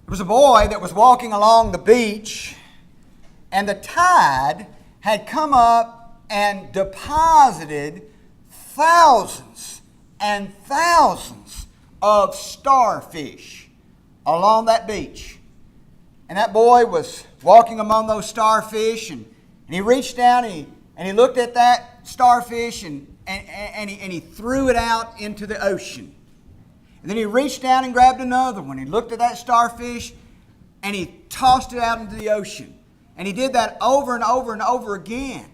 There was a boy that was walking along the beach, and the tide had come up and deposited thousands and thousands of starfish along that beach. And that boy was walking among those starfish, and he reached down and he looked at that starfish and he threw it out into the ocean. And then he reached down and grabbed another one. He looked at that starfish and he tossed it out into the ocean. And he did that over and over and over again.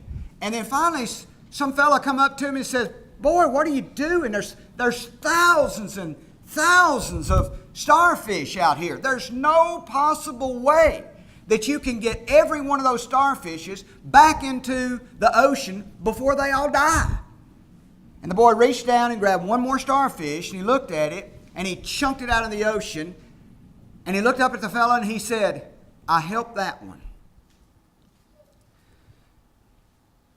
And then finally some fella come up to him and says, "Boy, what are you doing? There's thousands and thousands of starfish out here. There's no possible way that you can get every one of those starfishes back into the ocean before they all die." And the boy reached down and grabbed one more starfish, and he looked at it, and he chunked it out in the ocean, and he looked up at the fellow and he said, "I helped that one."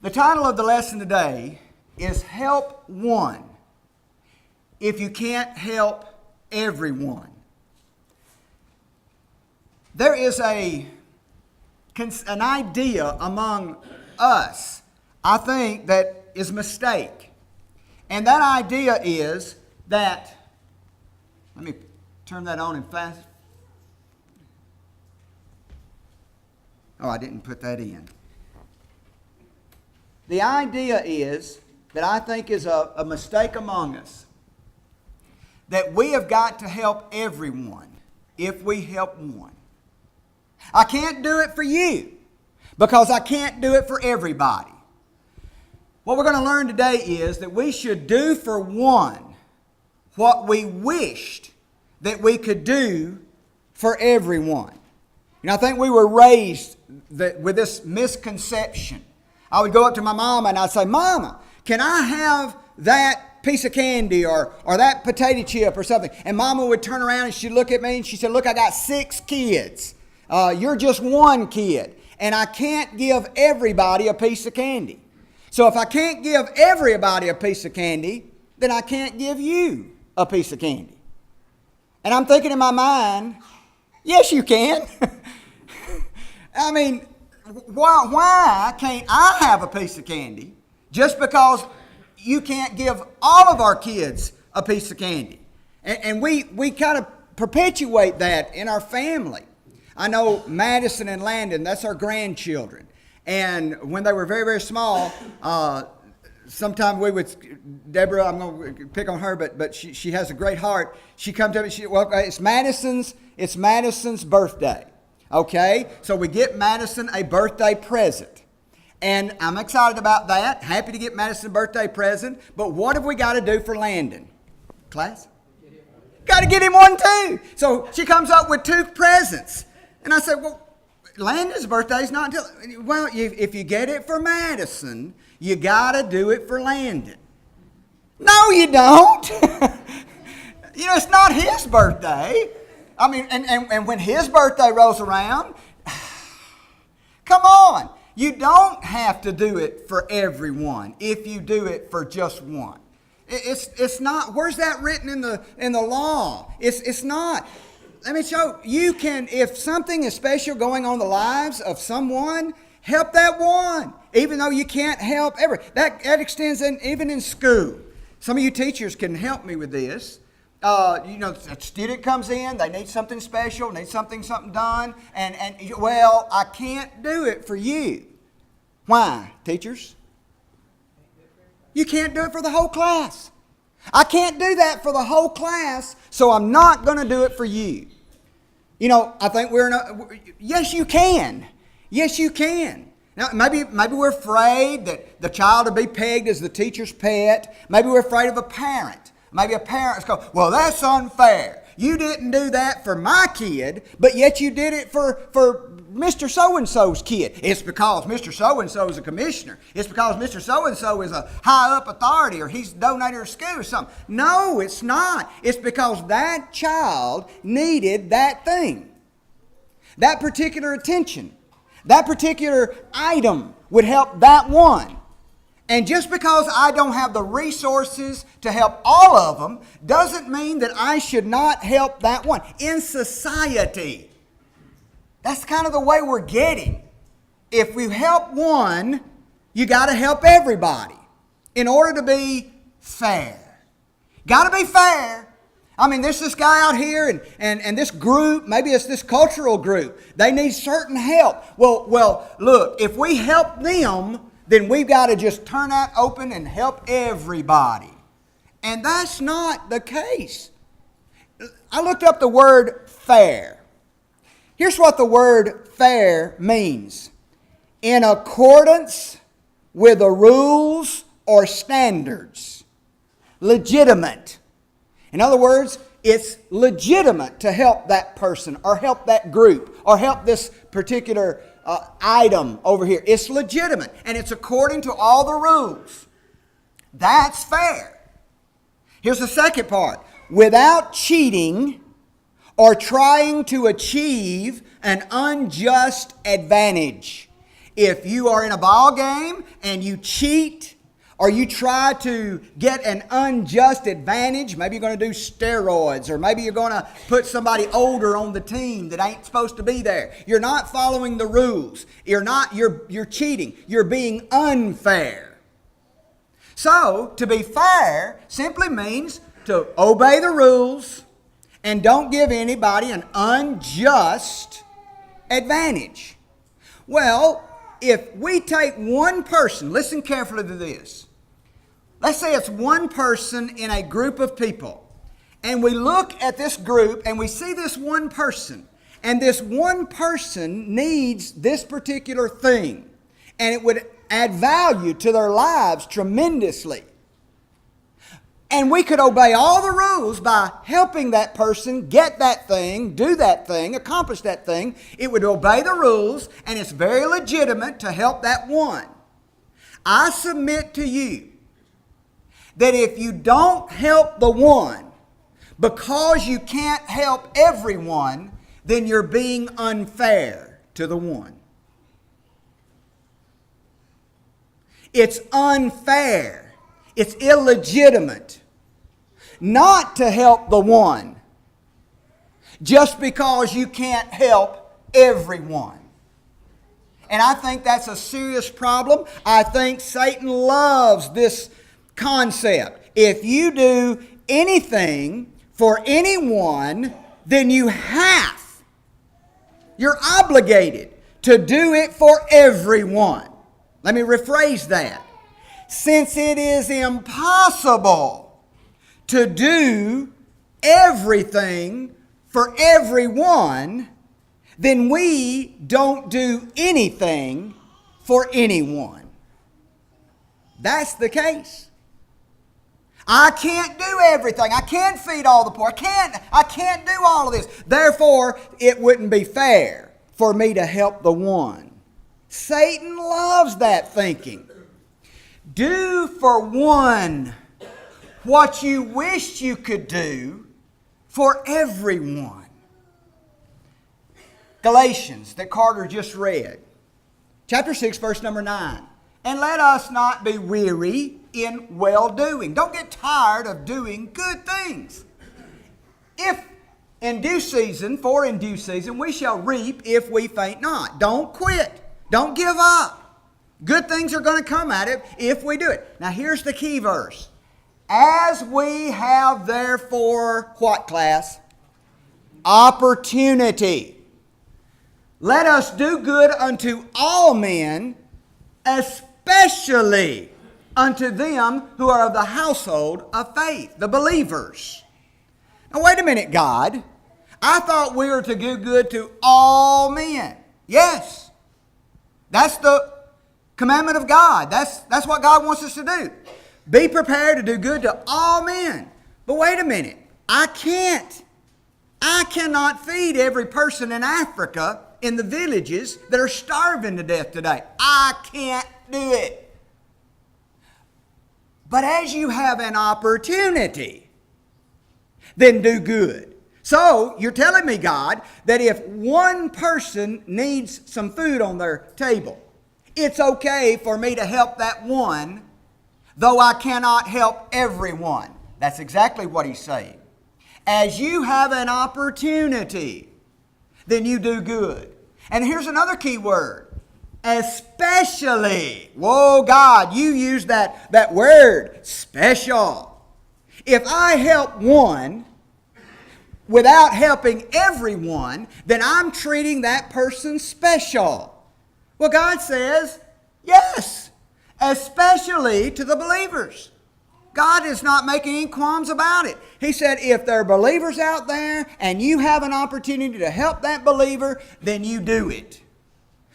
The title of the lesson today is Help One If You Can't Help Everyone. There is an idea among us, I think, that is a mistake. And that idea is that, let me turn that on and fast. Oh, I didn't put that in. The idea is, that I think is a mistake among us, that we have got to help everyone if we help one. I can't do it for you because I can't do it for everybody. What we're going to learn today is that we should do for one what we wished that we could do for everyone. I think we were raised with this misconception. I would go up to my mama and I'd say, "Mama, can I have that piece of candy or that potato chip or something?" And Mama would turn around and she'd look at me and she said, "Look, I got 6 kids. You're just one kid. And I can't give everybody a piece of candy. So if I can't give everybody a piece of candy, then I can't give you a piece of candy." And I'm thinking in my mind, yes, you can. I mean, why can't I have a piece of candy just because you can't give all of our kids a piece of candy? And we kind of perpetuate that in our family. I know Madison and Landon, that's our grandchildren. And when they were very, very small, sometimes we would, Deborah, I'm going to pick on her, but she has a great heart. She comes to me, it's Madison's birthday. Okay, so we get Madison a birthday present. And I'm excited about that. Happy to get Madison a birthday present. But what have we got to do for Landon? Class? Got to get him one too. So she comes up with 2 presents. And I said, "Well, Landon's birthday is not until..." "Well, if you get it for Madison, you got to do it for Landon." No, you don't. It's not his birthday. I mean, and when his birthday rolls around, come on. You don't have to do it for everyone if you do it for just one. It's not. Where's that written in the law? It's not. Let me show you can. If something is special going on in the lives of someone, help that one, even though you can't help that extends even in school. Some of you teachers can help me with this. A student comes in, they need something special, need something done, and well, I can't do it for you. Why, teachers? You can't do it for the whole class. I can't do that for the whole class, so I'm not going to do it for you. I think yes, you can. Yes, you can. Now, maybe we're afraid that the child will be pegged as the teacher's pet. Maybe we're afraid of a parent. Maybe a parent's go, "Well, that's unfair. You didn't do that for my kid, but yet you did it for Mr. So-and-so's kid. It's because Mr. So-and-so is a commissioner. It's because Mr. So-and-so is a high-up authority or he's donated to school or something." No, it's not. It's because that child needed that thing. That particular attention. That particular item would help that one. And just because I don't have the resources to help all of them doesn't mean that I should not help that one. In society, That's kind of the way we're getting. If we help one, you got to help everybody in order to be fair. Got to be fair. I mean, there's this guy out here and this group, maybe it's this cultural group, they need certain help. Well, look, if we help them, then we've got to just turn that open and help everybody. And that's not the case. I looked up the word fair. Here's what the word fair means. In accordance with the rules or standards. Legitimate. In other words, it's legitimate to help that person or help that group or help this particular item over here. It's legitimate and it's according to all the rules. That's fair. Here's the second part. Without cheating or trying to achieve an unjust advantage. If you are in a ball game and you cheat or you try to get an unjust advantage, maybe you're going to do steroids or maybe you're going to put somebody older on the team that ain't supposed to be there. You're not following the rules. You're cheating. You're being unfair. So, to be fair simply means to obey the rules and don't give anybody an unjust advantage. Well, if we take one person, listen carefully to this. Let's say it's one person in a group of people. And we look at this group and we see this one person. And this one person needs this particular thing. And it would add value to their lives tremendously. And we could obey all the rules by helping that person get that thing, do that thing, accomplish that thing. It would obey the rules, and it's very legitimate to help that one. I submit to you that if you don't help the one because you can't help everyone, then you're being unfair to the one. It's unfair. It's illegitimate not to help the one just because you can't help everyone. And I think that's a serious problem. I think Satan loves this concept. If you do anything for anyone, then you're obligated to do it for everyone. Let me rephrase that. Since it is impossible to do everything for everyone, then we don't do anything for anyone. That's the case. I can't do everything. I can't feed all the poor. I can't do all of this. Therefore, it wouldn't be fair for me to help the one. Satan loves that thinking. Do for one what you wished you could do for everyone. Galatians, that Carter just read. Chapter 6, verse number 9. And let us not be weary in well-doing. Don't get tired of doing good things. If in due season, for in due season, we shall reap if we faint not. Don't quit. Don't give up. Good things are going to come at it if we do it. Now here's the key verse. As we have therefore, what class? Opportunity. Let us do good unto all men, especially unto them who are of the household of faith, the believers. Now wait a minute, God. I thought we were to do good to all men. Yes. That's the commandment of God. That's what God wants us to do. Be prepared to do good to all men. But wait a minute. I cannot feed every person in Africa in the villages that are starving to death today. I can't do it. But as you have an opportunity, then do good. So, you're telling me, God, that if one person needs some food on their table, it's okay for me to help that one, though I cannot help everyone. That's exactly what he's saying. As you have an opportunity, then you do good. And here's another key word. Especially. Whoa, God, you used that word, special. If I help one without helping everyone, then I'm treating that person special. Well, God says, yes, especially to the believers. God is not making any qualms about it. He said, if there are believers out there and you have an opportunity to help that believer, then you do it.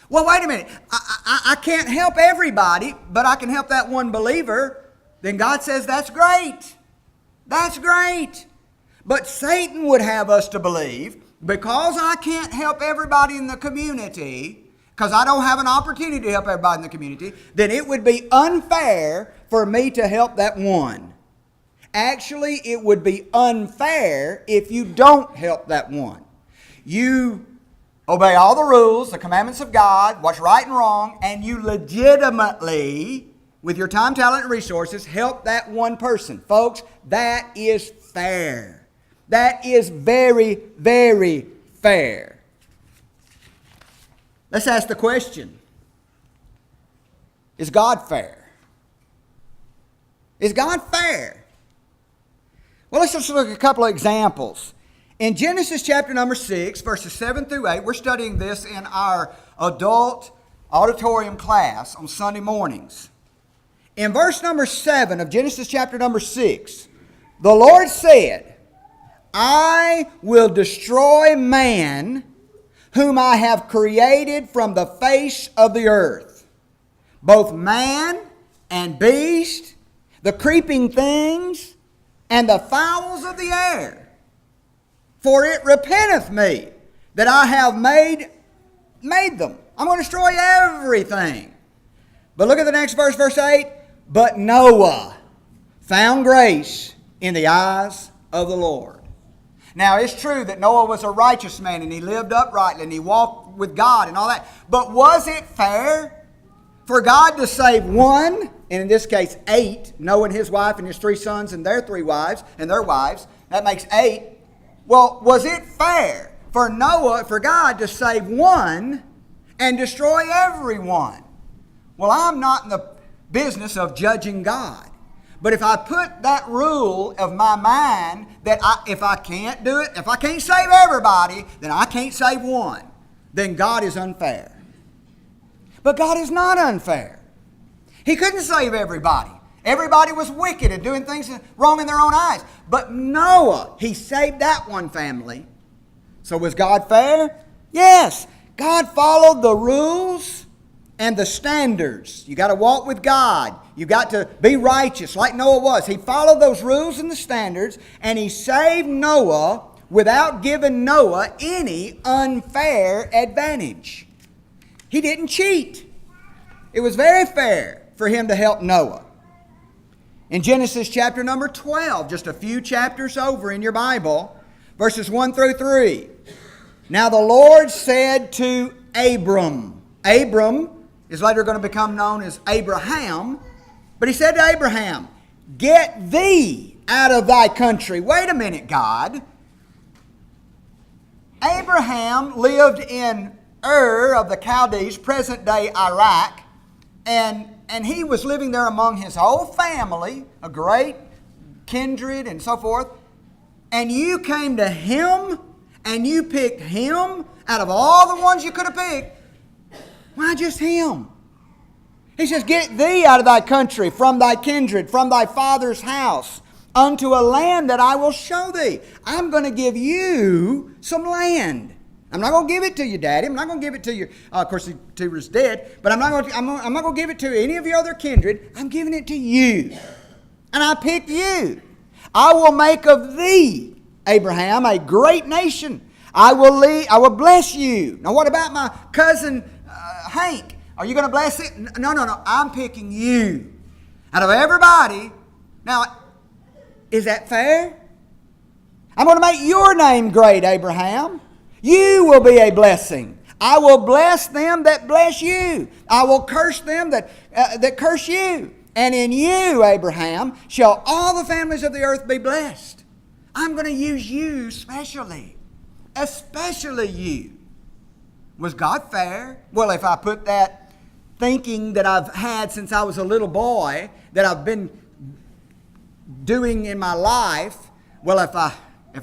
Well, wait a minute. I can't help everybody, but I can help that one believer. Then God says, that's great. That's great. But Satan would have us to believe, because I can't help everybody in the community, because I don't have an opportunity to help everybody in the community, then it would be unfair for me to help that one. Actually, it would be unfair if you don't help that one. You obey all the rules, the commandments of God, what's right and wrong, and you legitimately, with your time, talent, and resources, help that one person. Folks, that is fair. That is very, very fair. Let's ask the question, is God fair? Is God fair? Well, let's just look at a couple of examples. In Genesis chapter number 6, verses 7 through 8, we're studying this in our adult auditorium class on Sunday mornings. In verse number 7 of Genesis chapter number 6, the Lord said, I will destroy man whom I have created from the face of the earth, both man and beast, the creeping things, and the fowls of the air. For it repenteth me that I have made them. I'm going to destroy everything. But look at the next verse, verse 8. But Noah found grace in the eyes of the Lord. Now, it's true that Noah was a righteous man and he lived uprightly and he walked with God and all that. But was it fair for God to save one, and in this case 8, Noah and his wife and his 3 sons and their 3 wives and their wives? That makes 8. Well, was it fair for God to save one and destroy everyone? Well, I'm not in the business of judging God. But if I put that rule of my mind that if I can't do it, if I can't save everybody, then I can't save one, then God is unfair. But God is not unfair. He couldn't save everybody. Everybody was wicked and doing things wrong in their own eyes. But Noah, he saved that one family. So was God fair? Yes. God followed the rules and the standards. You got to walk with God. You got to be righteous like Noah was. He followed those rules and the standards, and he saved Noah without giving Noah any unfair advantage. He didn't cheat. It was very fair for him to help Noah. In Genesis chapter number 12, just a few chapters over in your Bible, verses 1 through 3. Now the Lord said to Abram. Abram is later going to become known as Abraham. But he said to Abraham, get thee out of thy country. Wait a minute, God. Abraham lived in Ur of the Chaldees, present-day Iraq, and he was living there among his whole family, a great kindred and so forth. And you came to him, and you picked him out of all the ones you could have picked. Why just him? He says, get thee out of thy country, from thy kindred, from thy father's house, unto a land that I will show thee. I'm going to give you some land. I'm not going to give it to you, Daddy. I'm not going to give it to you. Of course, he was dead. But I'm not going to give it to any of your other kindred. I'm giving it to you. And I picked you. I will make of thee, Abraham, a great nation. I will bless you. Now, what about my cousin Hank? Are you going to bless it? No. I'm picking you. Out of everybody. Now, is that fair? I'm going to make your name great, Abraham. You will be a blessing. I will bless them that bless you. I will curse them that curse you. And in you, Abraham, shall all the families of the earth be blessed. I'm going to use you specially. Especially you. Was God fair? Well, if I put that thinking that I've had since I was a little boy, that I've been doing in my life, well, if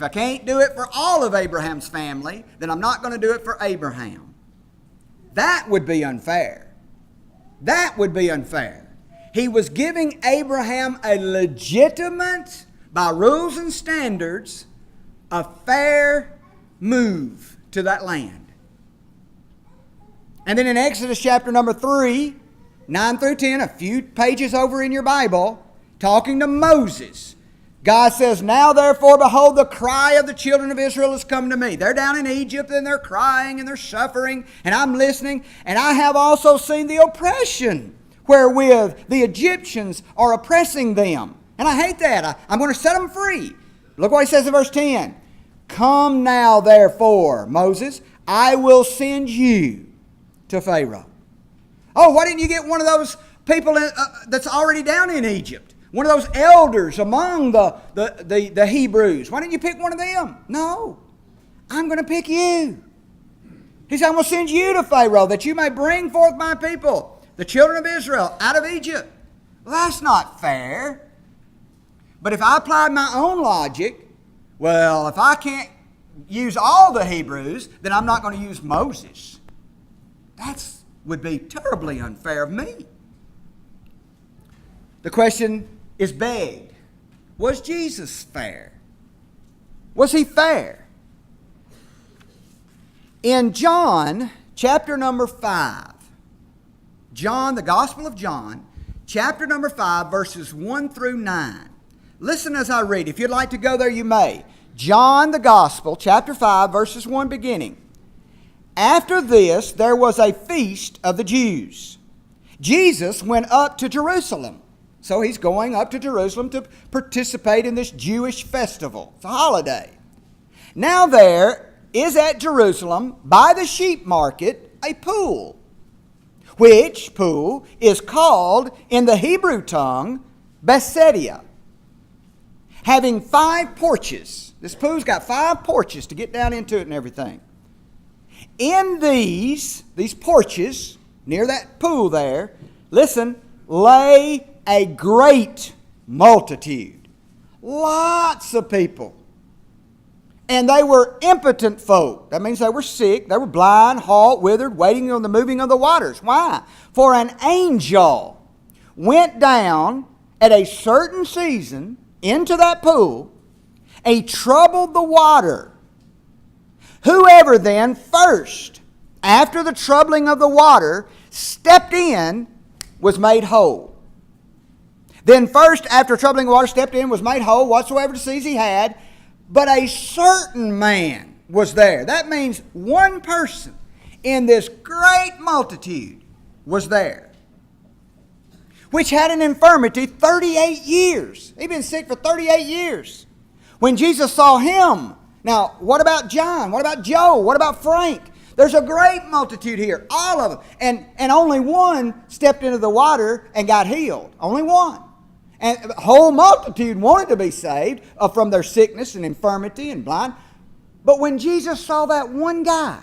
I can't do it for all of Abraham's family, then I'm not going to do it for Abraham. That would be unfair. That would be unfair. He was giving Abraham a legitimate, by rules and standards, a fair move to that land. And then in Exodus chapter number 3, 9 through 10, a few pages over in your Bible, talking to Moses, God says, "Now therefore, behold, the cry of the children of Israel has come to me." They're down in Egypt and they're crying and they're suffering, and I'm listening. "And I have also seen the oppression wherewith the Egyptians are oppressing them." And I hate that. I'm going to set them free. Look what he says in verse 10. "Come now therefore, Moses, I will send you to Pharaoh." Oh, why didn't you get one of those people that's already down in Egypt? One of those elders among the Hebrews. Why didn't you pick one of them? No, I'm going to pick you. He said, "I'm going to send you to Pharaoh that you may bring forth my people, the children of Israel, out of Egypt." Well, that's not fair. But if I applied my own logic, well, if I can't use all the Hebrews, then I'm not going to use Moses. That would be terribly unfair of me. The question is begged, was Jesus fair? Was he fair? In John chapter number 5, John, the Gospel of John, chapter number 5, verses 1 through 9. Listen as I read. If you'd like to go there, you may. John, the Gospel, chapter 5, verses 1 beginning. "After this, there was a feast of the Jews. Jesus went up to Jerusalem." So he's going up to Jerusalem to participate in this Jewish festival. It's a holiday. "Now there is at Jerusalem by the sheep market a pool, which pool is called in the Hebrew tongue Bethesda, having 5 porches." This pool's got 5 porches to get down into it and everything. "In these porches, near that pool there, listen, lay a great multitude." Lots of people. "And they were impotent folk." That means they were sick. They were blind, halt, withered, waiting on the moving of the waters. Why? "For an angel went down at a certain season into that pool, and he troubled the water. Whoever then first, after the troubling of the water, stepped in, was made whole. Then first, after troubling the water, stepped in, was made whole, whatsoever disease he had. But a certain man was there." That means one person in this great multitude was there, "which had an infirmity 38 years. He'd been sick for 38 years. When Jesus saw him," now, what about John? What about Joe? What about Frank? There's a great multitude here, all of them. And only one stepped into the water and got healed. Only one. And the whole multitude wanted to be saved from their sickness and infirmity and blind. But when Jesus saw that one guy,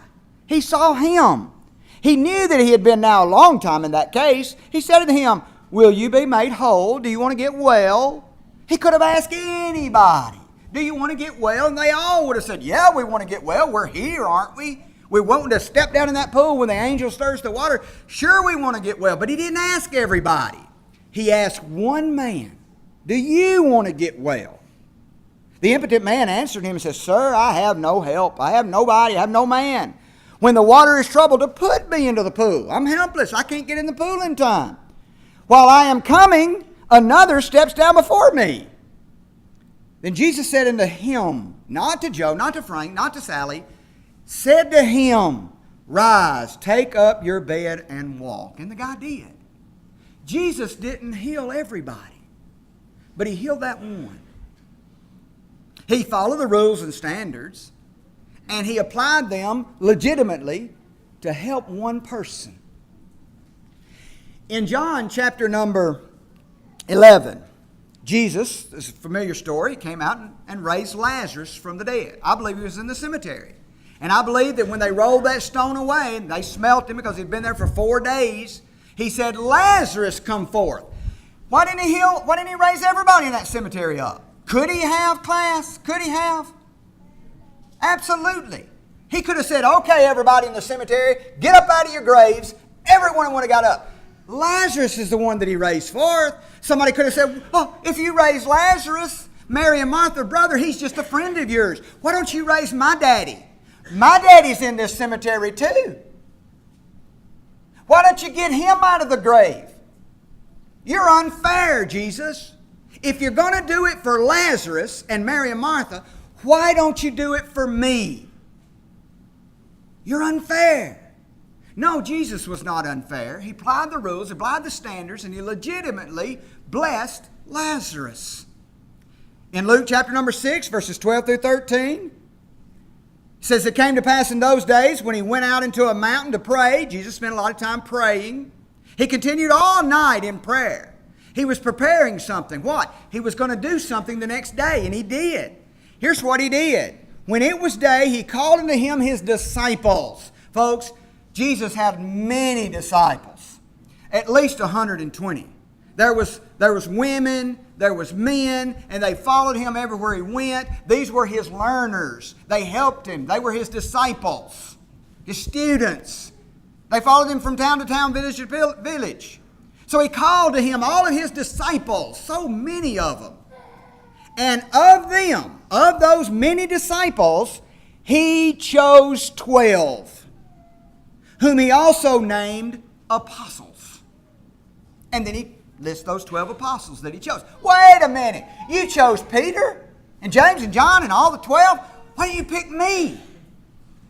he saw him. He knew that he had been now a long time in that case. He said to him, "Will you be made whole? Do you want to get well?" He could have asked anybody, "Do you want to get well?" And they all would have said, "Yeah, we want to get well. We're here, aren't we? We want to step down in that pool when the angel stirs the water. Sure, we want to get well." But he didn't ask everybody. He asked one man, "Do you want to get well?" The impotent man answered him and said, "Sir, I have no help. I have nobody. I have no man. When the water is troubled, to put me into the pool. I'm helpless. I can't get in the pool in time. While I am coming, another steps down before me." Then Jesus said unto him, not to Joe, not to Frank, not to Sally, said to him, "Rise, take up your bed and walk." And the guy did. Jesus didn't heal everybody, but he healed that one. He followed the rules and standards, and he applied them legitimately to help one person. In John chapter number 11, Jesus, this is a familiar story, came out and raised Lazarus from the dead. I believe he was in the cemetery. And I believe that when they rolled that stone away, and they smelt him because he'd been there for 4 days, he said, Lazarus, come forth. Why didn't he raise everybody in that cemetery up? Could he have, class? Could he have? Absolutely. He could have said, okay, everybody in the cemetery, get up out of your graves. Everyone would have got up. Lazarus is the one that he raised forth. Somebody could have said, oh, if you raise Lazarus, Mary and Martha, brother, he's just a friend of yours. Why don't you raise my daddy? My daddy's in this cemetery too. Why don't you get him out of the grave? You're unfair, Jesus. If you're going to do it for Lazarus and Mary and Martha, why don't you do it for me? You're unfair. No, Jesus was not unfair. He applied the rules, applied the standards, and he legitimately blessed Lazarus. In Luke chapter number 6, verses 12 through 13, it says, it came to pass in those days when he went out into a mountain to pray. Jesus spent a lot of time praying. He continued all night in prayer. He was preparing something. What? He was going to do something the next day, and he did. Here's what he did. When it was day, he called unto him his disciples. Folks, Jesus had many disciples, at least 120. There was women, there was men, and they followed him everywhere he went. These were his learners. They helped him. They were his disciples, his students. They followed him from town to town, village to village. So he called to him all of his disciples, so many of them. And of them, of those many disciples, he chose 12, whom he also named apostles. And then he lists those 12 apostles that he chose. Wait a minute. You chose Peter and James and John and all the 12? Why didn't you pick me?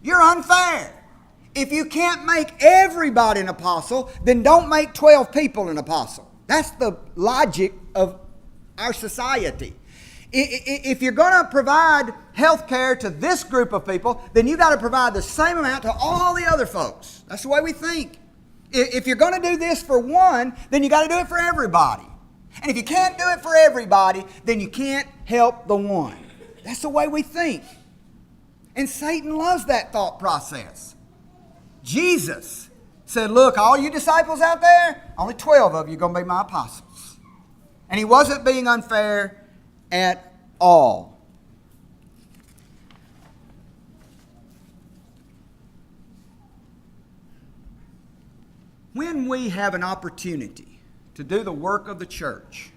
You're unfair. If you can't make everybody an apostle, then don't make 12 people an apostle. That's the logic of our society. If you're going to provide health care to this group of people, then you've got to provide the same amount to all the other folks. That's the way we think. If you're going to do this for one, then you got to do it for everybody. And if you can't do it for everybody, then you can't help the one. That's the way we think. And Satan loves that thought process. Jesus said, look, all you disciples out there, only 12 of you are going to be my apostles. And he wasn't being unfair at all. When we have an opportunity to do the work of the church,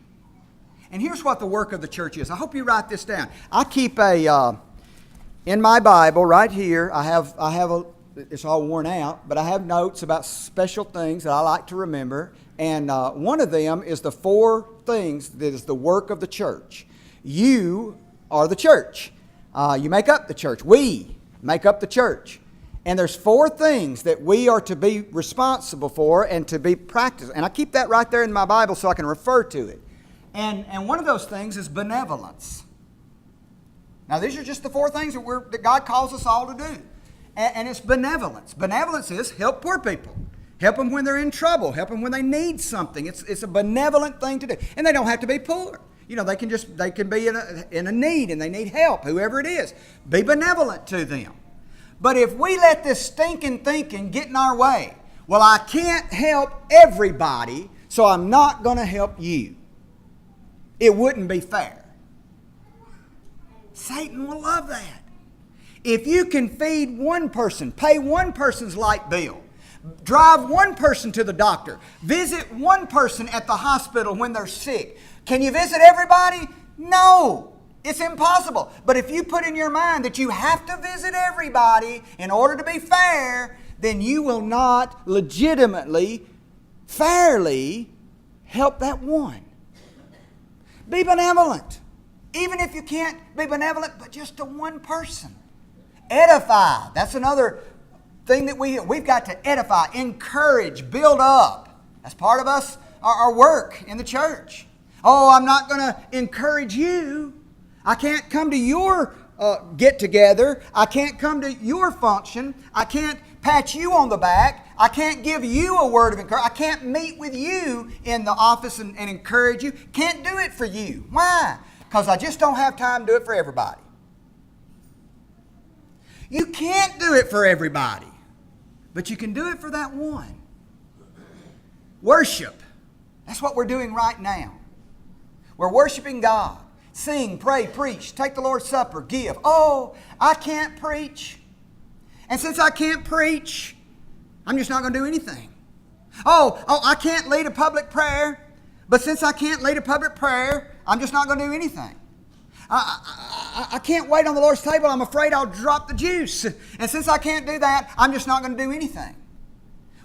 and here's what the work of the church is. I hope you write this down. I keep in my Bible right here, I have it's all worn out, but I have notes about special things that I like to remember. And one of them is the 4 things that is the work of the church. You are the church. You make up the church. We make up the church. And there's 4 things that we are to be responsible for and to be practiced. And I keep that right there in my Bible so I can refer to it. And one of those things is benevolence. Now, these are just the 4 things that God calls us all to do. And it's benevolence. Benevolence is help poor people. Help them when they're in trouble. Help them when they need something. It's a benevolent thing to do. And they don't have to be poor. You know, they can be in a need and they need help, whoever it is. Be benevolent to them. But if we let this stinking thinking get in our way, well, I can't help everybody, so I'm not going to help you. It wouldn't be fair. Satan will love that. If you can feed one person, pay one person's light bill, drive one person to the doctor, visit one person at the hospital when they're sick, can you visit everybody? No, it's impossible. But if you put in your mind that you have to visit everybody in order to be fair, then you will not legitimately, fairly help that one. Be benevolent. Even if you can't be benevolent, but just to one person. Edify. That's another thing that we've got to edify, encourage, build up. That's part of us, our work in the church. Oh, I'm not going to encourage you. I can't come to your get-together. I can't come to your function. I can't pat you on the back. I can't give you a word of encouragement. I can't meet with you in the office and encourage you. Can't do it for you. Why? Because I just don't have time to do it for everybody. You can't do it for everybody, but you can do it for that one. Worship. That's what we're doing right now. We're worshiping God. Sing, pray, preach, take the Lord's Supper, give. Oh, I can't preach. And since I can't preach, I'm just not going to do anything. Oh, I can't lead a public prayer. But since I can't lead a public prayer, I'm just not going to do anything. I can't wait on the Lord's table. I'm afraid I'll drop the juice. And since I can't do that, I'm just not going to do anything.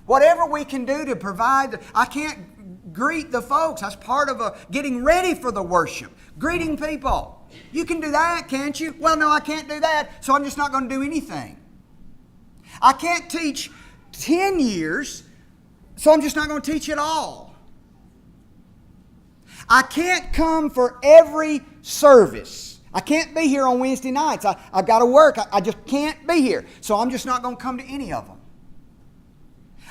Whatever we can do to provide, I can't greet the folks. That's part of getting ready for the worship. Greeting people. You can do that, can't you? Well, no, I can't do that, so I'm just not going to do anything. I can't teach 10 years, so I'm just not going to teach at all. I can't come for every service. I can't be here on Wednesday nights. I've got to work. I just can't be here. So I'm just not going to come to any of them.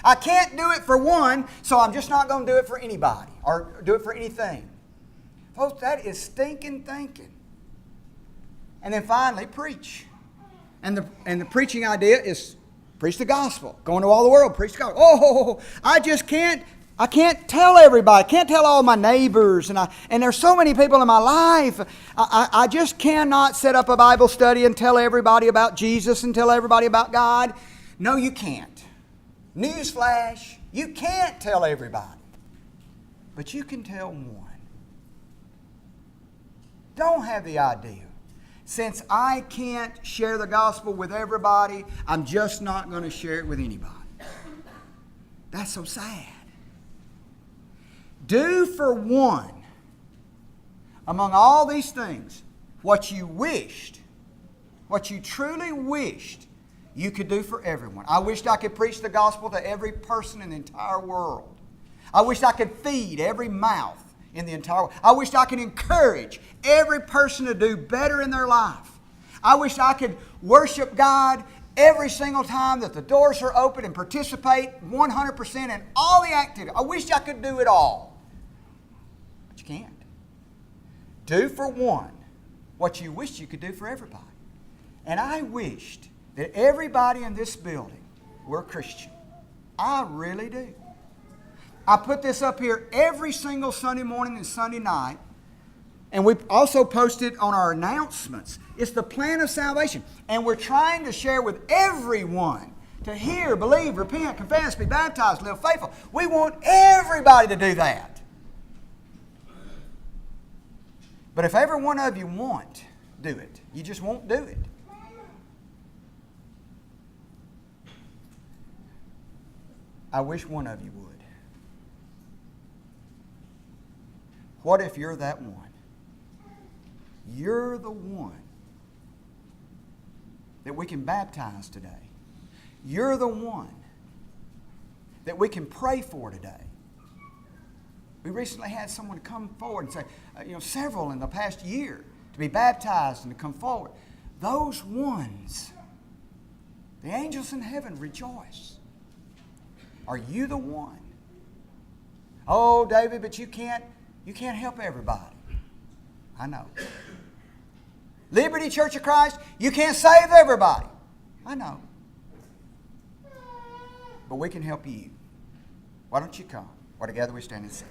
I can't do it for one, so I'm just not going to do it for anybody or do it for anything. Folks, that is stinking thinking. And then finally, preach. And the preaching idea is preach the gospel. Go into all the world, preach the gospel. Oh, I just can't. I can't tell everybody. I can't tell all my neighbors. And there's so many people in my life. I just cannot set up a Bible study and tell everybody about Jesus and tell everybody about God. No, you can't. Newsflash, you can't tell everybody. But you can tell one. Don't have the idea. Since I can't share the gospel with everybody, I'm just not going to share it with anybody. That's so sad. Do for one, among all these things, what you wished, what you truly wished you could do for everyone. I wished I could preach the gospel to every person in the entire world. I wished I could feed every mouth in the entire world. I wished I could encourage every person to do better in their life. I wish I could worship God every single time that the doors are open and participate 100% in all the activity. I wish I could do it all. But you can't. Do for one what you wished you could do for everybody. And I wished that everybody in this building were Christian. I really do. I put this up here every single Sunday morning and Sunday night. And we also post it on our announcements. It's the plan of salvation. And we're trying to share with everyone to hear, believe, repent, confess, be baptized, live faithful. We want everybody to do that. But if every one of you won't do it, you just won't do it. I wish one of you would. What if you're that one? You're the one that we can baptize today. You're the one that we can pray for today. We recently had someone come forward and say, several in the past year, to be baptized and to come forward. Those ones, the angels in heaven rejoice. Are you the one? Oh, David, but you can't help everybody. I know. Liberty Church of Christ, you can't save everybody. I know. But we can help you. Why don't you come? While together we stand and sing.